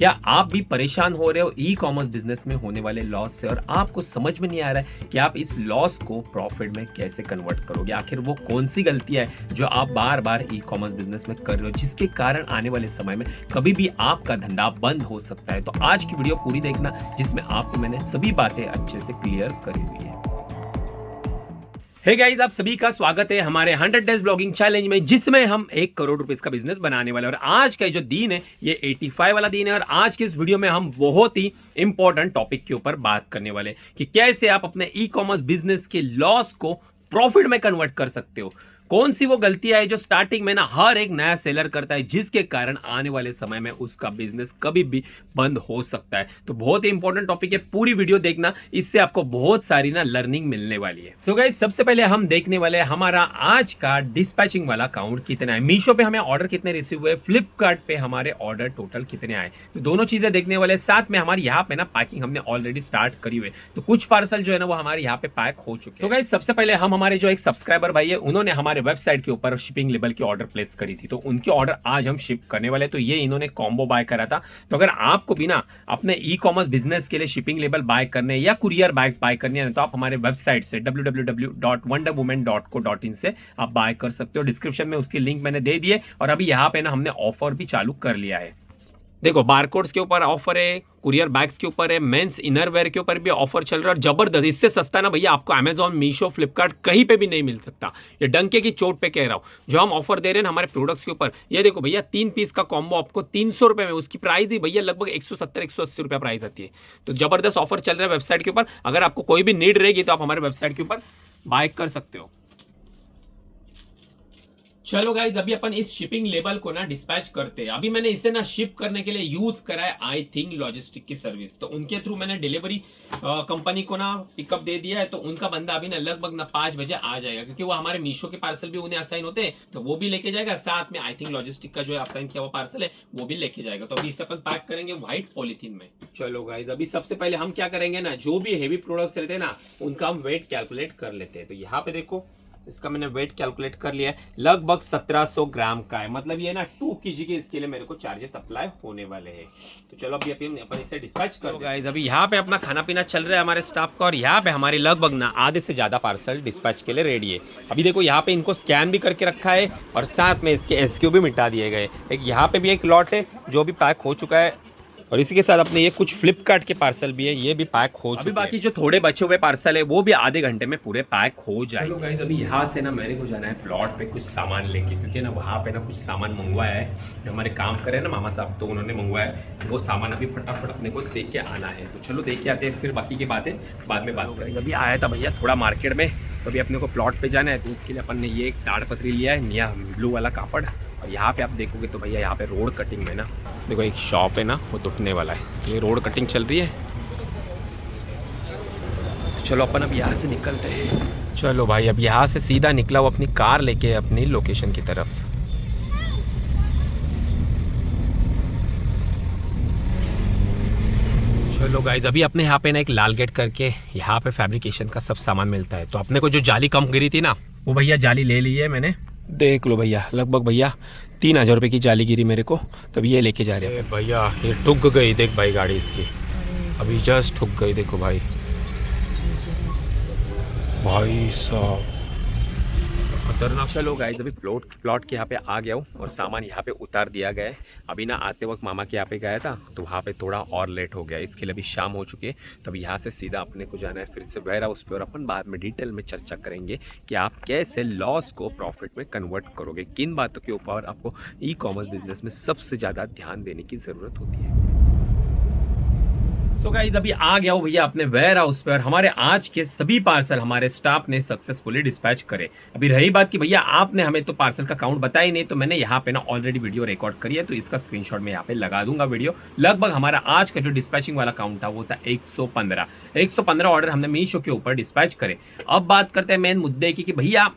क्या आप भी परेशान हो रहे हो ई कॉमर्स बिजनेस में होने वाले लॉस से और आपको समझ में नहीं आ रहा है कि आप इस लॉस को प्रॉफिट में कैसे कन्वर्ट करोगे? आखिर वो कौन सी गलतियां है जो आप बार बार ई कॉमर्स बिजनेस में कर रहे हो, जिसके कारण आने वाले समय में कभी भी आपका धंधा बंद हो सकता है? तो आज की वीडियो पूरी देखना, जिसमें आपको मैंने सभी बातें अच्छे से क्लियर करी हुई है। हे गाइस, आप सभी का स्वागत है हमारे 100 डेज ब्लॉगिंग चैलेंज में, जिसमें हम 1 करोड़ रुपए का बिजनेस बनाने वाले हैं। और आज का जो दिन है ये 85 वाला दिन है। और आज की इस वीडियो में हम बहुत ही इंपॉर्टेंट टॉपिक के ऊपर बात करने वाले हैं कि कैसे आप अपने ई कॉमर्स बिजनेस के लॉस को प्रॉफिट में कन्वर्ट कर सकते हो। कौन सी वो गलतियां है जो स्टार्टिंग में ना हर एक नया सेलर करता है, जिसके कारण आने वाले समय में उसका बिजनेस कभी भी बंद हो सकता है। तो बहुत ही इंपॉर्टेंट टॉपिक है, पूरी वीडियो देखना, इससे आपको बहुत सारी ना लर्निंग मिलने वाली है। सो गाइस, सबसे पहले हम देखने वाले हैं हमारा आज का डिस्पैचिंग वाला काउंट कितना है। मीशो पे हमें ऑर्डर कितने रिसीव हुए, फ्लिपकार्ट पे हमारे ऑर्डर टोटल कितने आए, तो दोनों चीजें देखने वाले। साथ में हमारे यहाँ पे ना पैकिंग हमने ऑलरेडी स्टार्ट करी हुई है, तो कुछ पार्सल जो है ना वो हमारे यहाँ पे पैक हो चुके हैं। सो गाइस, सबसे पहले हम हमारे जो एक सब्सक्राइबर भाई है, उन्होंने हमारे वेबसाइट के ऊपर शिपिंग लेबल की ऑर्डर प्लेस करी थी, तो उनके ऑर्डर आज हम शिप करने वाले। तो ये इन्होंने कॉम्बो बाय करा था। तो अगर आपको भी ना अपने ई कॉमर्स बिजनेस के लिए शिपिंग लेबल बाय करने या कुरियर बैग्स बाय करने हैं, तो आप हमारे वेबसाइट से www.wonderwoman.co.in से आप बाय कर सकते हो। डिस्क्रिप्शन में उसकी लिंक मैंने दे दी है। और अभी यहाँ पे ना हमने ऑफर भी चालू कर लिया है। देखो, बारकोड्स के ऊपर ऑफर है, कुरियर बैग्स के ऊपर है, मेंस इनरवेयर के ऊपर भी ऑफर चल रहा है। और जबरदस्त, इससे सस्ता ना भैया आपको अमेजॉन, मीशो, फ्लिपकार्ट कहीं पे भी नहीं मिल सकता। ये डंके की चोट पे कह रहा हूँ। जो हम ऑफर दे रहे हैं ना हमारे प्रोडक्ट्स के ऊपर, ये देखो भैया, 3 पीस का कॉम्बो आपको 300 रुपए में, उसकी प्राइस ही भैया लगभग 170-180 रुपया प्राइस आती है। तो जबरदस्त ऑफर चल रहा है वेबसाइट के ऊपर। अगर आपको कोई भी नीड रहेगी तो आप हमारे वेबसाइट के ऊपर बाय कर सकते हो। चलो गाइज, अभी अपन इस शिपिंग लेबल को ना डिस्पैच करते हैं। अभी मैंने इसे ना शिप करने के लिए यूज करा है आई थिंक लॉजिस्टिक की सर्विस। तो उनके थ्रू मैंने डिलीवरी कंपनी को ना पिकअप दे दिया है। तो उनका बंदा अभी ना लगभग ना 5 बजे आ जाएगा, क्योंकि वो हमारे मीशो के पार्सल भी उन्हें असाइन होते हैं, तो वो भी लेके जाएगा। साथ में आई थिंक लॉजिस्टिक का जो असाइन किया हुआ पार्सल है वो भी लेके जाएगा। तो अभी इसे अपन पैक करेंगे व्हाइट पॉलिथीन में। चलो गाइज, अभी सबसे पहले हम क्या करेंगे ना, जो भी हेवी प्रोडक्ट्स रहते हैं ना उनका हम वेट कैलकुलेट कर लेते हैं। तो यहाँ पे देखो, इसका मैंने वेट कैलकुलेट कर लिया है, लगभग 1700 ग्राम का है। मतलब ये ना 2 kg के इसके लिए मेरे को चार्जेस अप्लाई होने वाले हैं। तो चलो अभी अपन इसे डिस्पैच कर दो गाइस। अभी यहाँ पे अपना खाना पीना चल रहा है हमारे स्टाफ का, और यहाँ पे हमारी लगभग ना आधे से ज्यादा पार्सल डिस्पैच के लिए रेडी है। अभी देखो, यहाँ पे इनको स्कैन भी करके रखा है और साथ में इसके SQ भी मिटा दिए गए। एक यहाँ पे भी एक लॉट है जो भी पैक हो चुका है, और इसी के साथ अपने ये कुछ फ्लिपकार्ट के पार्सल भी है, ये भी पैक हो चुके हैं। बाकी जो थोड़े बचे हुए पार्सल है वो भी आधे घंटे में पूरे पैक हो जाएंगे। चलो गाइस, अभी यहाँ से ना मेरे को जाना है प्लॉट पे कुछ सामान लेके, क्योंकि ना वहाँ पे ना कुछ सामान मंगवाया है। जो हमारे काम करे ना मामा साहब, तो उन्होंने मंगवाया है, वो सामान अभी फटाफट अपने को देख के आना है। तो चलो देख के आते हैं, फिर बाकी की बातें बाद में बात करेंगे। अभी आया था भैया थोड़ा मार्केट में, तो अभी अपने को प्लॉट पे जाना है। तो उसके लिए अपन ने ये एक ताड़पत्री लिया है, निया ब्लू वाला कापड़। और यहाँ पे आप देखोगे तो भैया यहाँ पे रोड कटिंग में ना देखो एक शॉप है ना, वो टूटने वाला है। ये रोड कटिंग चल रही है। तो चलो अपन अब यहाँ से निकलते हैं। चलो भाई, अब यहाँ से सीधा निकला वो अपनी कार लेके अपनी लोकेशन की तरफ। चलो गाइज, अभी अपने यहाँ पे ना एक लाल गेट करके यहाँ पे फैब्रिकेशन का सब सामान मिलता है। तो अपने को जो जाली कम गिरी थी ना, वो भैया जाली ले ली है मैंने। देख लो भैया, लगभग भैया 3000 रुपये की जाली गिरी मेरे को। तो ये लेके जा रहे हैं भैया। ये ठुक गई, देख भाई गाड़ी इसकी अभी जस्ट ठुक गई। देखो भाई, भाई साहब खतरनाक। चलो गाइस, अभी प्लॉट के यहाँ पे आ गया हूँ और सामान यहाँ पे उतार दिया गया है। अभी ना आते वक्त मामा के यहाँ पे गया था, तो वहाँ पे थोड़ा और लेट हो गया, इसके लिए अभी शाम हो चुकी है। तो अभी यहाँ से सीधा अपने को जाना है फिर से वेयर हाउस पे, और अपन बाद में डिटेल में चर्चा करेंगे कि आप कैसे लॉस को प्रॉफिट में कन्वर्ट करोगे, किन बातों के ऊपर आपको ई कॉमर्स बिजनेस में सबसे ज़्यादा ध्यान देने की ज़रूरत होती है। सो गाइस, अभी आ गया हूँ भैया अपने वेयर हाउस पे, और हमारे आज के सभी पार्सल हमारे स्टाफ ने सक्सेसफुली डिस्पैच करे। अभी रही बात कि भैया आपने हमें तो पार्सल का काउंट बताया ही नहीं, तो मैंने यहाँ पे ना ऑलरेडी वीडियो रिकॉर्ड करी है, तो इसका स्क्रीनशॉट मैं यहाँ पे लगा दूंगा वीडियो। लगभग हमारा आज का जो डिस्पैचिंग वाला काउंट था वो था 115 ऑर्डर हमने मीशो के ऊपर डिस्पैच करे। अब बात करते हैं मेन मुद्दे की कि भैया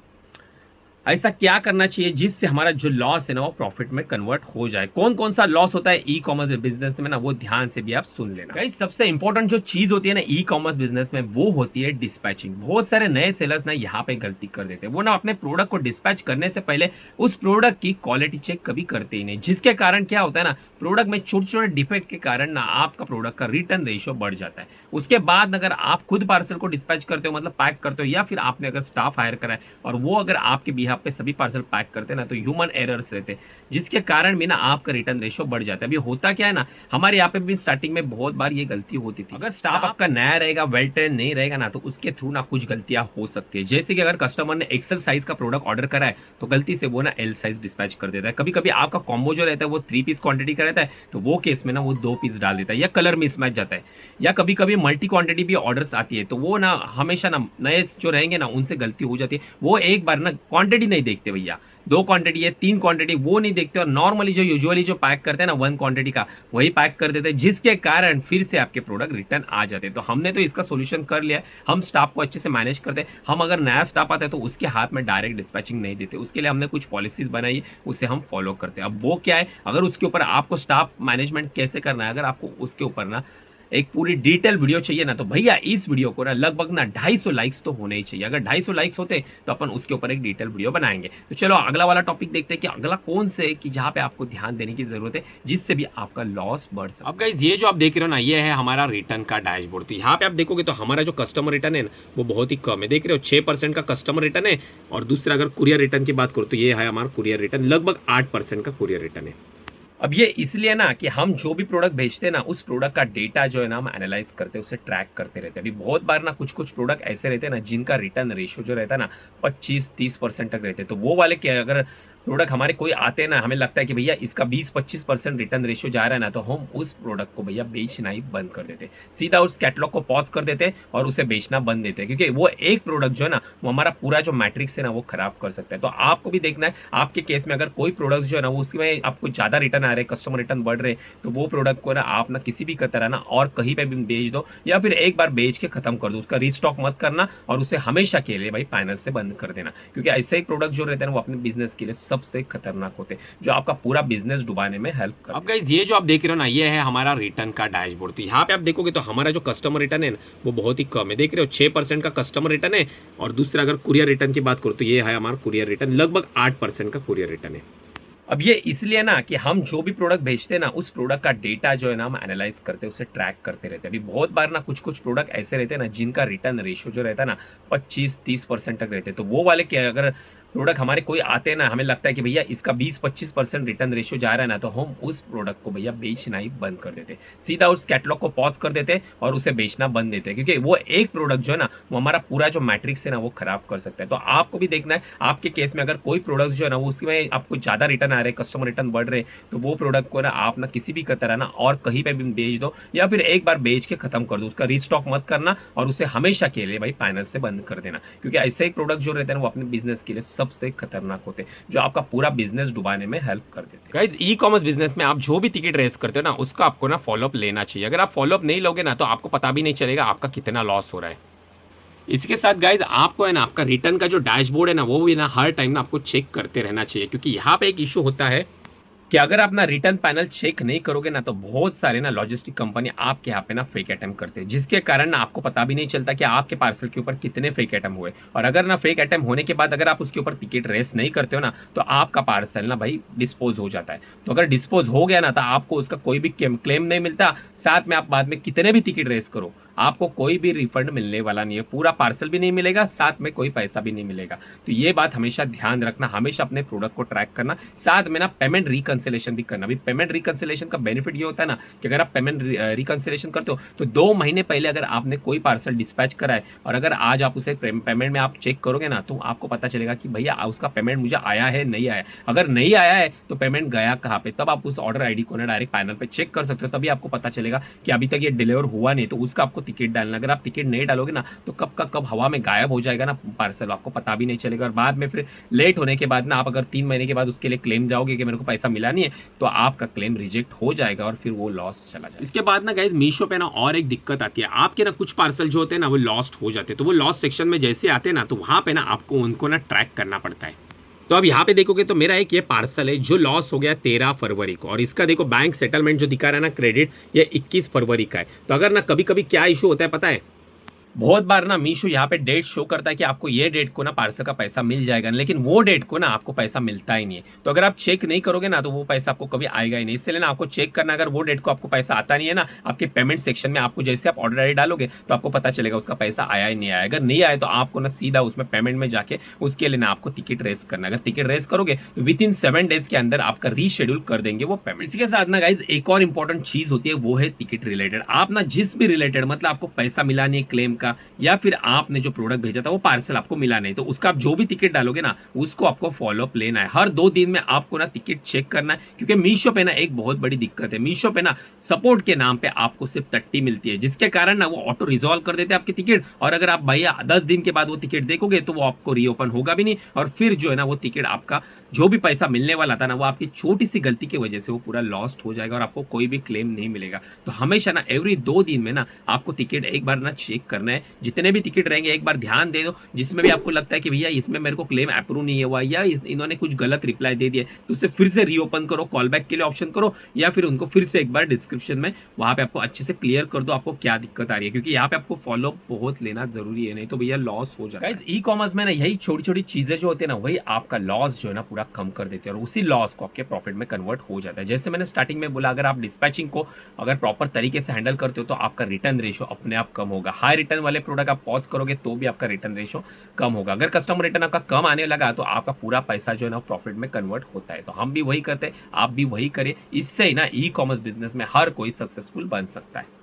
ऐसा क्या करना चाहिए जिससे हमारा जो लॉस है ना वो प्रॉफिट में कन्वर्ट हो जाए। कौन कौन सा लॉस होता है ई कॉमर्स बिजनेस में ना, वो ध्यान से भी आप सुन लेना। गाइस सबसे इंपॉर्टेंट जो चीज होती है ना ई कॉमर्स बिजनेस में, वो होती है डिस्पैचिंग। बहुत सारे नए सेलर्स ना यहाँ पे गलती कर देते हैं। वो ना अपने प्रोडक्ट को डिस्पैच करने से पहले उस प्रोडक्ट की क्वालिटी चेक कभी करते ही नहीं, जिसके कारण क्या होता है ना, प्रोडक्ट में छोटे छोटे डिफेक्ट के कारण ना आपका प्रोडक्ट का रिटर्न रेशियो बढ़ जाता है। उसके बाद अगर आप खुद पार्सल को डिस्पैच करते हो, मतलब पैक करते हो, या फिर आपने अगर स्टाफ हायर करा है और वो अगर आपके बिहाफ पे सभी पार्सल पैक करते हैं ना, तो ह्यूमन एरर्स रहते हैं, जिसके कारण भी ना आपका रिटर्न रेशियो बढ़ जाता है। अभी होता क्या है ना, हमारे यहाँ पे भी स्टार्टिंग में बहुत बार ये गलती होती थी। अगर स्टाफ आपका नया रहेगा, वेल ट्रेन नहीं रहेगा ना, तो उसके थ्रू ना कुछ गलतियां हो सकती है। जैसे कि अगर कस्टमर ने एक्सेल साइज का प्रोडक्ट ऑर्डर करा है तो गलती से वो ना एल साइज डिस्पैच कर देता है। कभी कभी आपका कॉम्बो जो रहता है वो 3 पीस क्वांटिटी का रहता है, तो वो केस में ना वो 2 पीस डाल देता है, या कलर मिसमैच जाता है, या कभी कभी मल्टी क्वांटिटी भी ऑर्डर्स आती है, तो वो ना हमेशा ना नए जो रहेंगे ना उनसे गलती हो जाती है। वो एक बार ना क्वांटिटी नहीं देखते भैया, 2 क्वांटिटी है 3 क्वांटिटी वो नहीं देखते, और नॉर्मली जो यूजुअली जो पैक करते हैं ना 1 क्वांटिटी का, वही पैक कर देते हैं, जिसके कारण फिर से आपके प्रोडक्ट रिटर्न आ जाते हैं। तो हमने तो इसका सोल्यूशन कर लिया है, हम स्टाफ को अच्छे से मैनेज करते हैं। हम अगर नया स्टाफ आता है तो उसके हाथ में डायरेक्ट डिस्पैचिंग नहीं देते, उसके लिए हमने कुछ पॉलिसीज बनाई है, उसे हम फॉलो करते हैं। अब वो क्या है, अगर उसके ऊपर आपको स्टाफ मैनेजमेंट कैसे करना है, अगर आपको उसके ऊपर ना एक पूरी डिटेल वीडियो चाहिए ना, तो भैया इस वीडियो को ना लगभग ना 250 लाइक्स तो होने ही चाहिए। अगर 250 लाइक्स होते तो अपन उसके ऊपर एक डिटेल वीडियो बनाएंगे। तो चलो अगला वाला टॉपिक देखते हैं कि अगला कौन से कि जहां पे आपको ध्यान देने की जरूरत है, जिससे भी आपका लॉस बढ़ सके। अब गाइस ये जो आप देख रहे हो ना, ये है हमारा रिटर्न का डैशबोर्ड। तो यहाँ पे आप देखोगे तो हमारा जो कस्टमर रिटर्न है ना, वो बहुत ही कम है। देख रहे हो 6% का कस्टमर रिटर्न है, और दूसरा अगर कुरियर रिटर्न की बात करो तो ये है हमारा कुरियर रिटर्न, लगभग 8% का कुरियर रिटर्न है। अब ये इसलिए ना कि हम जो भी प्रोडक्ट भेजते हैं ना, उस प्रोडक्ट का डेटा जो है ना हम एनालाइज करते हैं, उसे ट्रैक करते रहते हैं। अभी बहुत बार ना कुछ कुछ प्रोडक्ट ऐसे रहते हैं ना जिनका रिटर्न रेशियो जो रहता है ना 25-30% तक रहते हैं। तो वो वाले क्या, अगर प्रोडक्ट हमारे कोई आते हैं ना, हमें लगता है कि भैया इसका 20-25% रिटर्न रेशियो जा रहा है ना, तो हम उस प्रोडक्ट को भैया बेचना ही बंद कर देते, सीधा उस कैटलॉग को पॉज कर देते और उसे बेचना बंद देते, क्योंकि वो एक प्रोडक्ट जो है ना वो हमारा पूरा जो मैट्रिक्स है ना वो खराब कर सकता है। तो आपको भी देखना है आपके केस में अगर कोई प्रोडक्ट जो है ना वो उसमें आपको ज्यादा रिटर्न आ रहे, कस्टमर रिटर्न बढ़ रहे, तो वो प्रोडक्ट को ना आप ना किसी भी तरह ना और कहीं पे भी बेच दो, या फिर एक बार बेच के खत्म कर दो, उसका रीस्टॉक मत करना और उसे हमेशा के लिए भाई पैनल से बंद कर देना, क्योंकि ऐसे ही प्रोडक्ट जो रहते हैं वो अपने बिजनेस के लिए सबसे खतरनाक होते हैं, जो आपका पूरा बिजनेस डुबाने में हेल्प करते हैं। अब गाइस ये जो आप देख रहे हो ना, ये है हमारा रिटर्न का डैशबोर्ड। तो यहाँ पे आप देखोगे तो हमारा जो कस्टमर रिटर्न है ना, वो बहुत ही कम है। देख रहे हो 6% का कस्टमर रिटर्न है, और दूसरा अगर कुरियर रिटर्न की बात करो तो ये है हमारा कुरियर रिटर्न, लगभग 8% का कुरियर रिटर्न है। अब ये इसलिए ना कि हम जो भी प्रोडक्ट भेजते हैं ना, उस प्रोडक्ट का डेटा जो है ना हम एनालाइज करते हैं, उसे ट्रैक करते रहते हैं। अभी बहुत बार ना कुछ कुछ प्रोडक्ट ऐसे रहते हैं ना जिनका रिटर्न रेशियो जो रहता है ना 25-30% तक रहते हैं। तो वो वाले क्या, अगर प्रोडक्ट हमारे कोई आते हैं ना, हमें लगता है कि भैया इसका 20-25% रिटर्न रेशियो जा रहा है ना, तो हम उस प्रोडक्ट को भैया बेचना ही बंद कर देते, सीधा उस कैटलॉग को पॉज कर देते और उसे बेचना बंद देते, क्योंकि वो एक प्रोडक्ट जो है ना वो हमारा पूरा जो मैट्रिक्स है ना वो खराब कर सकता है। तो आपको भी देखना है आपके केस में अगर कोई प्रोडक्ट जो है ना उसमें आपको ज्यादा रिटर्न आ रहे, कस्टमर रिटर्न बढ़ रहे, तो वो प्रोडक्ट को ना आप ना किसी भी तरह ना और कहीं पे भी बेच दो, या फिर एक बार बेच के खत्म कर दो, उसका रीस्टॉक मत करना और उसे हमेशा के लिए भाई पैनल से बंद कर देना, क्योंकि ऐसे ही प्रोडक्ट जो रहते हैं वो अपने बिजनेस के लिए सबसे खतरनाक होते हैं, जो आपका पूरा बिजनेस डुबाने में हेल्प कर देते हैं। गाइस ई कॉमर्स बिजनेस में आप जो भी टिकट रेस करते हो ना, उसका आपको ना फॉलोअप लेना चाहिए। अगर आप फॉलोअप नहीं लोगे ना, तो आपको पता भी नहीं चलेगा आपका कितना लॉस हो रहा है। इसके साथ गाइज आपको है ना आपका रिटर्न का जो डैशबोर्ड है ना, वो भी ना हर टाइम ना आपको चेक करते रहना चाहिए, क्योंकि यहाँ पे एक इशू होता है कि अगर आप ना रिटर्न पैनल चेक नहीं करोगे ना, तो बहुत सारे ना लॉजिस्टिक कंपनी आपके यहाँ पे ना फेक अटेम्प्ट करते हैं, जिसके कारण ना आपको पता भी नहीं चलता कि आपके पार्सल के ऊपर कितने फेक अटेम्प्ट हुए। और अगर ना फेक अटेम्प्ट होने के बाद अगर आप उसके ऊपर टिकट रेस नहीं करते हो ना, तो आपका पार्सल ना भाई डिस्पोज हो जाता है। तो अगर डिस्पोज हो गया ना, तो आपको उसका कोई भी क्लेम नहीं मिलता, साथ में आप बाद में कितने भी टिकट रेस करो आपको कोई भी रिफंड मिलने वाला नहीं है, पूरा पार्सल भी नहीं मिलेगा, साथ में कोई पैसा भी नहीं मिलेगा। तो ये बात हमेशा ध्यान रखना, हमेशा अपने प्रोडक्ट को ट्रैक करना, साथ में ना पेमेंट रिकंसिलेशन भी करना। अभी पेमेंट रिकंसिलेशन का बेनिफिट ये होता है ना कि अगर आप पेमेंट रिकंसिलेशन करते हो तो 2 महीने पहले अगर आपने कोई पार्सल डिस्पैच करा है और अगर आज आप उसे पेमेंट में आप चेक करोगे ना, तो आपको पता चलेगा कि भैया उसका पेमेंट मुझे आया है नहीं आया। अगर नहीं आया है तो पेमेंट गया कहाँ पे, तब आप उस ऑर्डर आईडी को ना डायरेक्ट पैनल पे चेक कर सकते हो, तभी आपको पता चलेगा कि अभी तक ये डिलीवर हुआ नहीं, तो उसका आपको टिकट डालना। अगर आप टिकट नहीं डालोगे ना, तो कब का कब हवा में गायब हो जाएगा ना पार्सल, आपको पता भी नहीं चलेगा। और बाद में फिर लेट होने के बाद ना आप अगर 3 महीने के बाद उसके लिए क्लेम जाओगे कि मेरे को पैसा मिला नहीं है, तो आपका क्लेम रिजेक्ट हो जाएगा और फिर वो लॉस चला जाएगा। इसके बाद ना गाइस मीशो पे ना और एक दिक्कत आती है, आपके ना कुछ पार्सल जो होते हैं ना वो लॉस्ट हो जाते हैं। तो वो लॉस्ट सेक्शन में जैसे आते हैं ना, तो वहां पे ना आपको उनको ना ट्रैक करना पड़ता है। तो अब यहाँ पे देखोगे तो मेरा एक ये पार्सल है जो लॉस हो गया 13 फरवरी को, और इसका देखो बैंक सेटलमेंट जो दिखा रहा है ना क्रेडिट, ये 21 फरवरी का है। तो अगर ना कभी कभी क्या इशू होता है पता है, बहुत बार ना मीशो यहाँ पे डेट शो करता है कि आपको ये डेट को ना पार्सल का पैसा मिल जाएगा, लेकिन वो डेट को ना आपको पैसा मिलता ही नहीं है। तो अगर आप चेक नहीं करोगे ना तो वो पैसा आपको कभी आएगा ही नहीं। इसलिए ना आपको चेक करना, अगर वो डेट को आपको पैसा आता नहीं है ना, आपके पेमेंट सेक्शन में आपको जैसे आप ऑर्डर आई डालोगे तो आपको पता चलेगा उसका पैसा आया ही नहीं आया। अगर नहीं आया तो आपको ना सीधा उसमें पेमेंट में जाके उसके लिए ना आपको टिकट रेस करना। अगर टिकट रेस करोगे तो विद इन 7 डेज के अंदर आपका रीशेड्यूल कर देंगे वो पेमेंट। इसी के साथ ना गाइज एक और इंपॉर्टेंट चीज होती है, वो है टिकट रिलेटेड। आप ना जिस भी रिलेटेड, मतलब आपको पैसा मिला नहीं क्लेम का, या फिर आपने जो प्रोडक्ट भेजा था वो पार्सल आपको मिला नहीं, तो उसका आप जो भी टिकट डालोगे ना उसको आपको फॉलोअप लेना है। हर 2 दिन में आपको ना टिकट चेक करना है, क्योंकि मीशो पे ना एक बहुत बड़ी दिक्कत है, मीशो पे ना सपोर्ट के नाम पे आपको सिर्फ 30 मिलती है, जिसके कारण ना वो ऑटो रिजॉल्व कर देते हैं आपकी टिकट। और अगर आप भैया 10 दिन के बाद वो टिकट देखोगे तो वो आपको रीओपन होगा भी नहीं, और फिर जो है ना वो टिकट आपका जो भी पैसा मिलने वाला था ना वो आपकी छोटी सी गलती की वजह से वो पूरा लॉस्ट हो जाएगा और आपको कोई भी क्लेम नहीं मिलेगा। तो हमेशा ना एवरी 2 दिन में ना आपको टिकट एक बार ना चेक करना है। जितने भी टिकट रहेंगे एक बार ध्यान दे दो, जिसमें भी आपको लगता है कि भैया इसमें मेरे को क्लेम अप्रूव नहीं हुआ या इन्होंने कुछ गलत रिप्लाई दे दिया, तो उसे फिर से रीओपन करो, कॉल बैक के लिए ऑप्शन करो, या फिर उनको फिर से एक बार डिस्क्रिप्शन में वहां पे आपको अच्छे से क्लियर कर दो आपको क्या दिक्कत आ रही है, क्योंकि यहाँ पे आपको फॉलो बहुत लेना जरूरी है, नहीं तो भैया लॉस हो जाएगा। ई कॉमर्स में ना यही छोटी छोटी चीजें जो होती है ना वही आपका लॉस जो है ना पूरा कम कर देती है, और उसी लॉस को आपके प्रॉफिट में कन्वर्ट हो जाता है। जैसे मैंने स्टार्टिंग में बोला, अगर आप डिस्पैचिंग को अगर प्रॉपर तरीके से हैंडल करते हो तो आपका रिटर्न रेशो अपने आप कम होगा। हाई रिटर्न वाले प्रोडक्ट आप पॉज करोगे तो भी आपका रिटर्न रेशो कम होगा। अगर कस्टमर रिटर्न आपका कम आने लगा तो आपका पूरा पैसा जो है ना प्रॉफिट में कन्वर्ट होता है। तो हम भी वही करते हैं, आप भी वही करें, इससे ही ना ई कॉमर्स बिजनेस में हर कोई सक्सेसफुल बन सकता है।